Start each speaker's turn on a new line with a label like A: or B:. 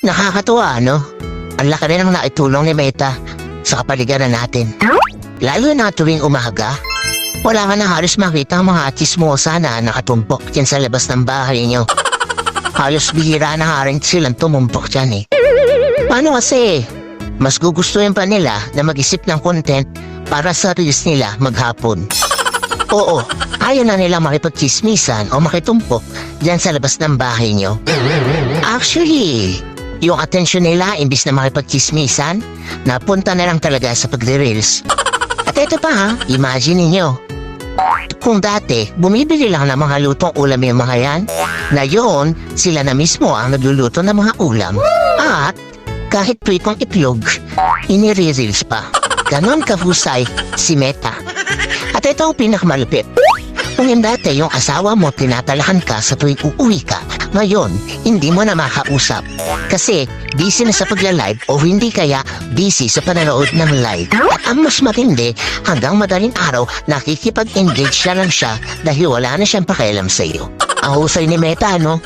A: Nakakatuwa, no? Ang laki rin ang naitulong ni Meta sa kapaligiran natin. Lalo na tuwing umaga, wala ka na halos makita ang mga chismosa na nakatumpok dyan sa labas ng bahay nyo. Halos bihira na nga rin silang tumumpok dyan eh. Paano kasi? Mas gugustuhin pa nila na mag-isip ng content para sa reels nila maghapon. Oo, ayaw na nila makipagchismisan o makitumpok dyan sa labas ng bahay nyo. Actually, yung atensyon nila imbis na makipagchismisan, napunta na lang talaga sa pagre-reels. At ito pa ha, imagine niyo. Kung dati, bumibili lang ng mga lutong ulam yung mga yan, ngayon, sila na mismo ang nagluluto ng mga ulam. At kahit pritong itlog, inire-reels pa. Ganon kahusay si Meta. At ito ang pinakamalupit. Kung yung dati yung asawa mo tinatalahan ka sa tuwing uuwi ka, ngayon, hindi mo na makausap. Kasi busy na sa pagla-live o hindi kaya busy sa panonood ng live. At ang mas matindi, hanggang madaling araw, nakikipag-engage na lang siya dahil wala na siyang pakialam sa iyo. Ang husay ni Meta, no?